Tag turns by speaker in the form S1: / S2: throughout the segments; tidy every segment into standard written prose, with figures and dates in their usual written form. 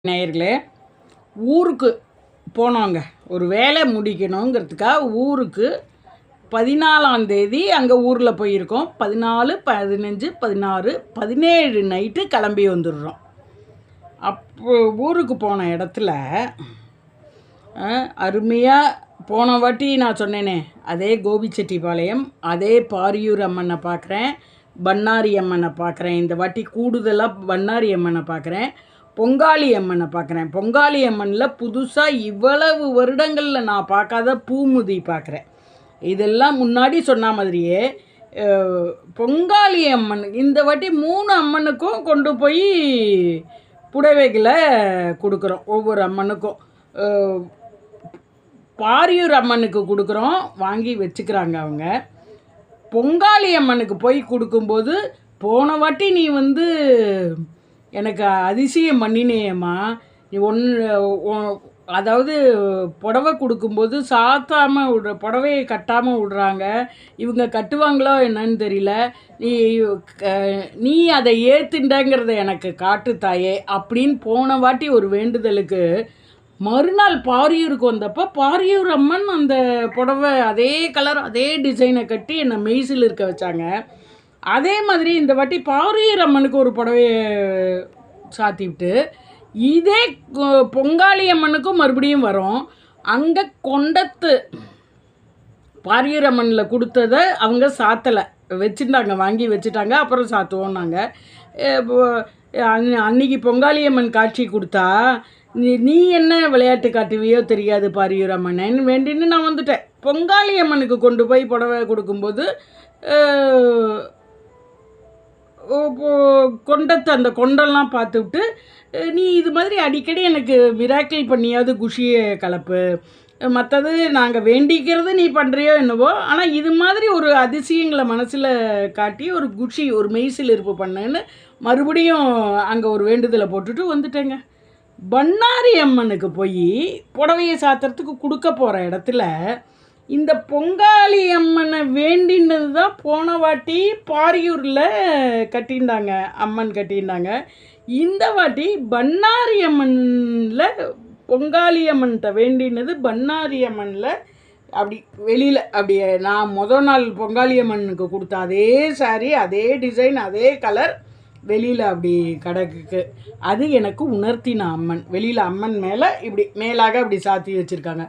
S1: நேயர்களே, ஊருக்கு போனோங்க. ஒரு வேலை முடிக்கணுங்கிறதுக்காக ஊருக்கு 14ஆம் தேதி அங்கே ஊரில் போயிருக்கோம். 14, 15, 16, 17 நைட்டு கிளம்பி வந்துடுறோம். அப்போ ஊருக்கு போன இடத்துல அருமையாக போன வாட்டி நான் சொன்னேனே, அதே கோபிச்செட்டிப்பாளையம், அதே பாரியூர் அம்மனை பார்க்குறேன், பண்ணாரி அம்மனை பார்க்குறேன். இந்த வாட்டி கூடுதலாக பண்ணாரி அம்மனை பார்க்குறேன், பொங்காளி அம்மனை பார்க்குறேன். பொங்காளி அம்மனில் புதுசாக இவ்வளவு வருடங்களில் நான் பார்க்காத பூமுதி பார்க்குறேன். இதெல்லாம் முன்னாடி சொன்ன மாதிரியே பொங்காளி அம்மன் இந்த வாட்டி 3 அம்மனுக்கும் கொண்டு போய் புடவைகளை கொடுக்குறோம். ஒவ்வொரு அம்மனுக்கும் பாரியூர் அம்மனுக்கு கொடுக்குறோம், வாங்கி வச்சுக்கிறாங்க அவங்க. பொங்காளி அம்மனுக்கு போய் கொடுக்கும்போது, போன வாட்டி நீ எனக்கு அதிசயம் பண்ணினேயம்மா, நீ அதாவது புடவை கொடுக்கும்போது சாத்தாமல் விடுற, புடவையை கட்டாமல் விடுறாங்க, இவங்க கட்டுவாங்களோ என்னன்னு தெரியல, நீ அதை ஏற்றுண்டங்கிறத எனக்கு காட்டு தாயே அப்படின்னு போன வாட்டி ஒரு வேண்டுதலுக்கு மறுநாள் பாரியூருக்கு வந்தப்போ பாரியூர் அம்மன் அந்த புடவை அதே கலர் அதே டிசைனை கட்டி என்னை மெய்சில் இருக்க வச்சாங்க. அதே மாதிரி இந்த வாட்டி பாரியூர் அம்மனுக்கு ஒரு புடவையை சாத்திவிட்டு இதே பொங்காளி அம்மனுக்கும் மறுபடியும் வரும். அங்கே கொண்டத்து பாரியூர் அம்மனில் கொடுத்ததை அவங்க சாத்தலை, வச்சுட்டாங்க, வாங்கி வச்சுட்டாங்க. அப்புறம் சாத்துவோம் நாங்கள். அன்றைக்கி பொங்காளி அம்மன் காட்சி கொடுத்தா, நீ என்ன விளையாட்டு காட்டுவியோ தெரியாது பாரியூர் அம்மன்னு வேண்டின்னு நான் வந்துட்டேன். பொங்காளி அம்மனுக்கு கொண்டு போய் புடவை கொடுக்கும்போது கொண்டத்தை அந்த கொண்டெல்லாம் பார்த்துவிட்டு, நீ இது மாதிரி அடிக்கடி எனக்கு மிராக்கிள் பண்ணியாவது குஷியை கலப்பு, மற்றது நாங்கள் வேண்டிக்கிறது நீ பண்ணுறியோ என்னவோ, ஆனால் இது மாதிரி ஒரு அதிசயங்களை மனசில் காட்டி ஒரு குஷி, ஒரு மெய்சில் இருப்பு பண்ணுன்னு மறுபடியும் அங்கே ஒரு வேண்டுதலை போட்டுட்டு வந்துட்டேங்க. பண்ணாரி அம்மனுக்கு போய் புடவையை சாத்துறதுக்கு கொடுக்க போகிற இடத்துல இந்த பொங்காளி அம்மனை வேண்டினது தான் போன வாட்டி பாரியூரில் கட்டியிருந்தாங்க, அம்மன் கட்டியிருந்தாங்க. இந்த வாட்டி பண்ணாரி அம்மனில் பொங்காளி அம்மன்கிட்ட வேண்டினது பண்ணாரி அம்மனில் அப்படி வெளியில் அப்படியே நான் முதல் நாள் பொங்காளி அம்மனுக்கு கொடுத்த அதே சாரீ, அதே டிசைன், அதே கலர் வெளியில் அப்படி கிடக்கு. அது எனக்கு உணர்த்தின அம்மன். வெளியில் அம்மன் மேலே இப்படி மேலாக அப்படி சாத்தி வச்சுருக்காங்க.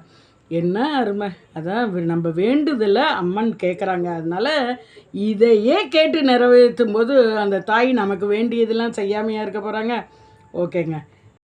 S1: என்ன அருமை! அதான் நம்ம வேண்டுதலை அம்மன் கேட்குறாங்க. அதனால் இதையே கேட்டு நிறைவேற்றும் போது அந்த தாய் நமக்கு வேண்டியதெல்லாம் செய்யாமையாக இருக்க போகிறாங்க. ஓகேங்க.